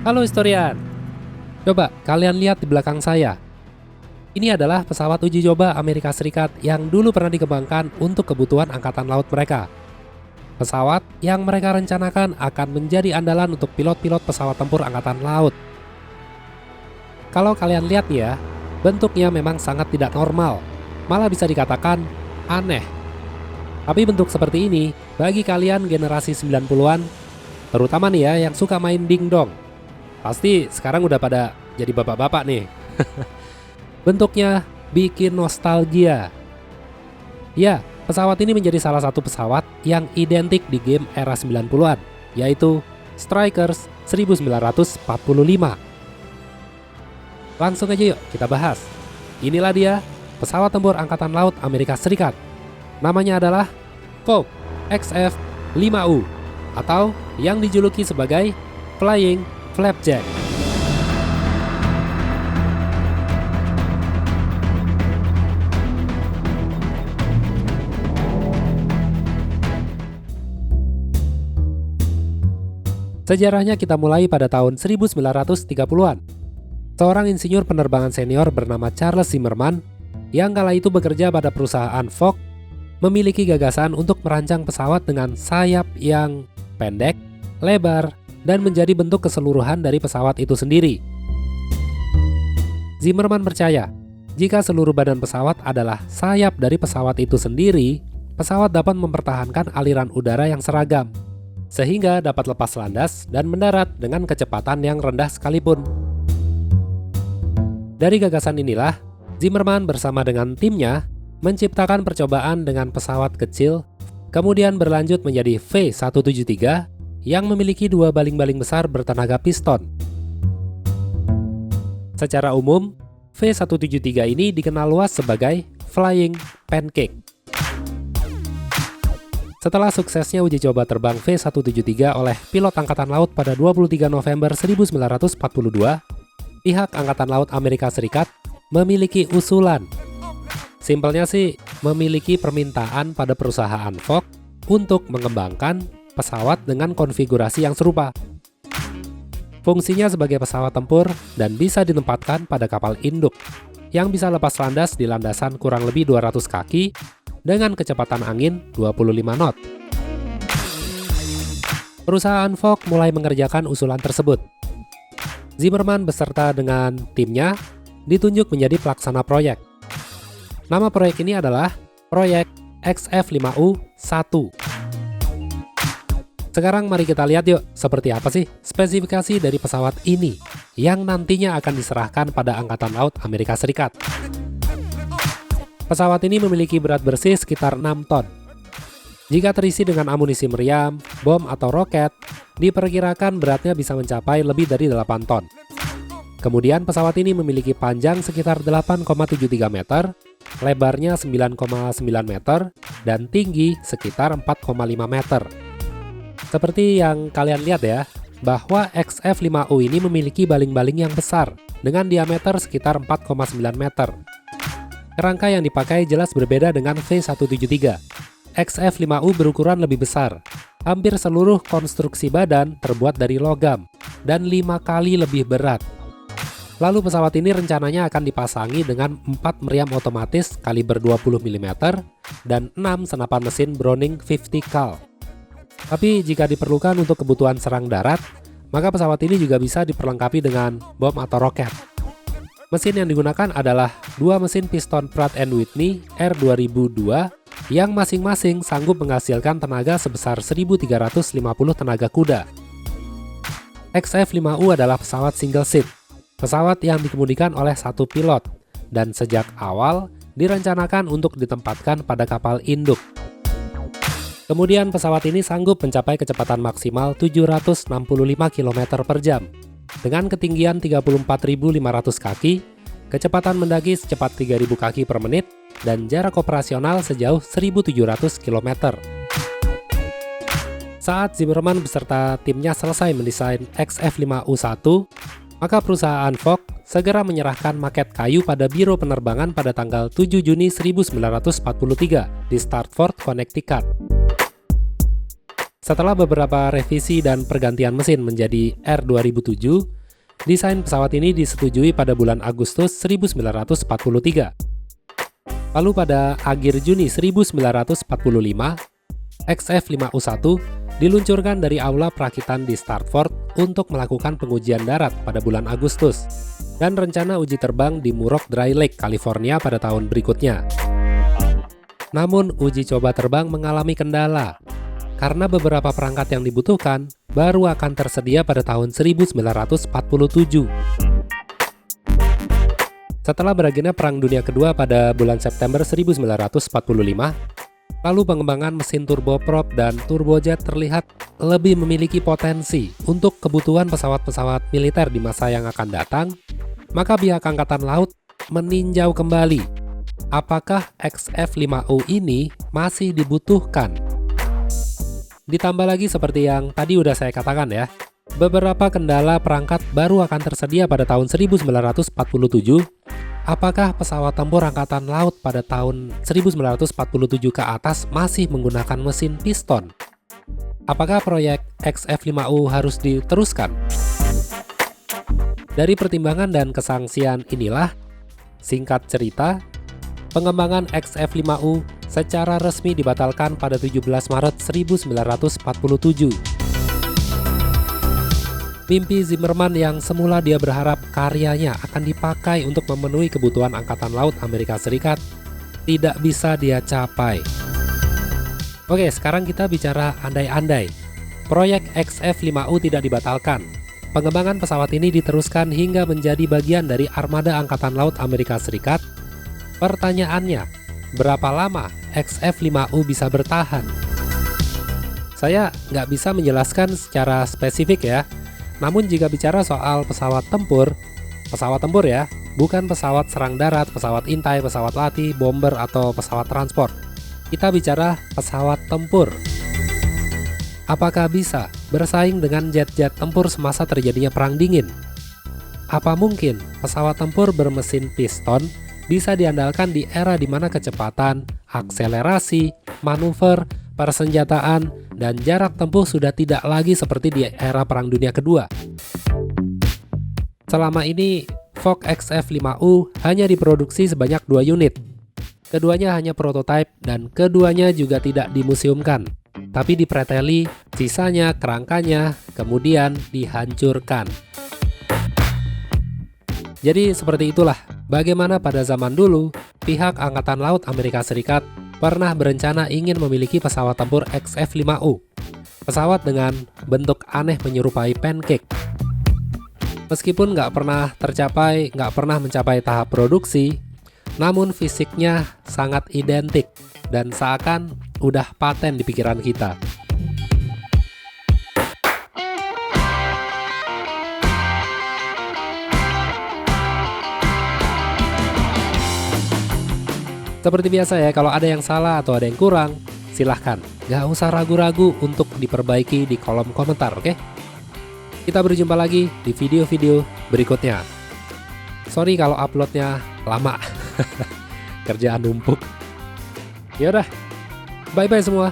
Halo historian, coba kalian lihat di belakang saya. Ini adalah pesawat uji coba Amerika Serikat yang dulu pernah dikembangkan untuk kebutuhan angkatan laut mereka. Pesawat yang mereka rencanakan akan menjadi andalan untuk pilot-pilot pesawat tempur angkatan laut. Kalau kalian lihat ya, bentuknya memang sangat tidak normal, malah bisa dikatakan aneh. Tapi bentuk seperti ini, bagi kalian generasi 90-an, terutama nih ya yang suka main dingdong, pasti sekarang udah pada jadi bapak-bapak nih. Bentuknya bikin nostalgia. Ya, pesawat ini menjadi salah satu pesawat yang identik di game era 90-an, yaitu Strykers 1945. Langsung aja yuk kita bahas. Inilah dia pesawat tempur Angkatan Laut Amerika Serikat. Namanya adalah Foch XF-5U atau yang dijuluki sebagai Flying Flapjack. Sejarahnya kita mulai pada tahun 1930-an. Seorang insinyur penerbangan senior bernama Charles Zimmerman yang kala itu bekerja pada perusahaan Foch memiliki gagasan untuk merancang pesawat dengan sayap yang pendek, lebar, dan menjadi bentuk keseluruhan dari pesawat itu sendiri. Zimmerman percaya, jika seluruh badan pesawat adalah sayap dari pesawat itu sendiri, pesawat dapat mempertahankan aliran udara yang seragam, sehingga dapat lepas landas dan mendarat dengan kecepatan yang rendah sekalipun. Dari gagasan inilah, Zimmerman bersama dengan timnya menciptakan percobaan dengan pesawat kecil, kemudian berlanjut menjadi V-173 yang memiliki dua baling-baling besar bertenaga piston. Secara umum, V-173 ini dikenal luas sebagai Flying Pancake. Setelah suksesnya uji coba terbang V-173 oleh pilot Angkatan Laut pada 23 November 1942, pihak Angkatan Laut Amerika Serikat memiliki usulan. Simpelnya sih, memiliki permintaan pada perusahaan Foch untuk mengembangkan pesawat dengan konfigurasi yang serupa. Fungsinya sebagai pesawat tempur dan bisa ditempatkan pada kapal induk yang bisa lepas landas di landasan kurang lebih 200 kaki dengan kecepatan angin 25 knot. Perusahaan Foch mulai mengerjakan usulan tersebut. Zimmerman beserta dengan timnya ditunjuk menjadi pelaksana proyek. Nama proyek ini adalah Proyek XF-5U-1. Sekarang mari kita lihat yuk, seperti apa sih spesifikasi dari pesawat ini yang nantinya akan diserahkan pada Angkatan Laut Amerika Serikat. Pesawat ini memiliki berat bersih sekitar 6 ton. Jika terisi dengan amunisi meriam, bom atau roket, diperkirakan beratnya bisa mencapai lebih dari 8 ton. Kemudian pesawat ini memiliki panjang sekitar 8,73 meter, lebarnya 9,9 meter, dan tinggi sekitar 4,5 meter. Seperti yang kalian lihat ya, bahwa XF-5U ini memiliki baling-baling yang besar dengan diameter sekitar 4,9 meter. Kerangka yang dipakai jelas berbeda dengan V-173. XF-5U berukuran lebih besar. Hampir seluruh konstruksi badan terbuat dari logam dan 5 kali lebih berat. Lalu pesawat ini rencananya akan dipasangi dengan 4 meriam otomatis kaliber 20 mm dan 6 senapan mesin Browning 50 cal. Tapi jika diperlukan untuk kebutuhan serang darat, maka pesawat ini juga bisa diperlengkapi dengan bom atau roket. Mesin yang digunakan adalah dua mesin piston Pratt & Whitney R2002 yang masing-masing sanggup menghasilkan tenaga sebesar 1.350 tenaga kuda. XF-5U adalah pesawat single seat, pesawat yang dikemudikan oleh satu pilot, dan sejak awal direncanakan untuk ditempatkan pada kapal induk. Kemudian pesawat ini sanggup mencapai kecepatan maksimal 765 km per jam dengan ketinggian 34.500 kaki, kecepatan mendaki secepat 3.000 kaki per menit, dan jarak operasional sejauh 1.700 km. Saat Zimmerman beserta timnya selesai mendesain XF5U1, maka perusahaan Fokker segera menyerahkan maket kayu pada Biro Penerbangan pada tanggal 7 Juni 1943 di Stratford, Connecticut. Setelah beberapa revisi dan pergantian mesin menjadi R2007, desain pesawat ini disetujui pada bulan Agustus 1943. Lalu pada akhir Juni 1945, XF5U1 diluncurkan dari Aula Perakitan di Stratford untuk melakukan pengujian darat pada bulan Agustus, dan rencana uji terbang di Muroc Dry Lake, California pada tahun berikutnya. Namun, uji coba terbang mengalami kendala, karena beberapa perangkat yang dibutuhkan baru akan tersedia pada tahun 1947. Setelah berakhirnya Perang Dunia Kedua pada bulan September 1945, lalu pengembangan mesin turboprop dan turbojet terlihat lebih memiliki potensi untuk kebutuhan pesawat-pesawat militer di masa yang akan datang, maka pihak Angkatan Laut meninjau kembali apakah XF5U ini masih dibutuhkan. Ditambah lagi seperti yang tadi udah saya katakan ya, beberapa kendala perangkat baru akan tersedia pada tahun 1947. Apakah pesawat tempur Angkatan Laut pada tahun 1947 ke atas masih menggunakan mesin piston? Apakah proyek XF5U harus diteruskan? Dari pertimbangan dan kesangsian inilah, singkat cerita, pengembangan XF5U secara resmi dibatalkan pada 17 Maret 1947. Mimpi Zimmerman yang semula dia berharap karyanya akan dipakai untuk memenuhi kebutuhan Angkatan Laut Amerika Serikat tidak bisa dia capai. Oke, sekarang kita bicara andai-andai. Proyek XF5U tidak dibatalkan. Pengembangan pesawat ini diteruskan hingga menjadi bagian dari armada Angkatan Laut Amerika Serikat. Pertanyaannya, berapa lama XF5U bisa bertahan? Saya nggak bisa menjelaskan secara spesifik ya. Namun jika bicara soal pesawat tempur ya, bukan pesawat serang darat, pesawat intai, pesawat latih, bomber, atau pesawat transport. Kita bicara pesawat tempur. Apakah bisa bersaing dengan jet-jet tempur semasa terjadinya Perang Dingin? Apa mungkin pesawat tempur bermesin piston bisa diandalkan di era di mana kecepatan, akselerasi, manuver, persenjataan, dan jarak tempuh sudah tidak lagi seperti di era Perang Dunia Kedua? Selama ini, Fokker XF5U hanya diproduksi sebanyak 2 unit. Keduanya hanya prototipe dan keduanya juga tidak dimuseumkan, tapi dipreteli, sisanya kerangkanya kemudian dihancurkan. Jadi seperti itulah bagaimana pada zaman dulu pihak Angkatan Laut Amerika Serikat pernah berencana ingin memiliki pesawat tempur XF5U, pesawat dengan bentuk aneh menyerupai pancake. Meskipun nggak pernah mencapai tahap produksi, namun fisiknya sangat identik dan seakan udah paten di pikiran kita. Seperti biasa ya, kalau ada yang salah atau ada yang kurang, silahkan. Gak usah ragu-ragu untuk diperbaiki di kolom komentar, oke? Kita berjumpa lagi di video-video berikutnya. Sorry kalau uploadnya lama. Kerjaan numpuk. Yaudah, bye-bye semua.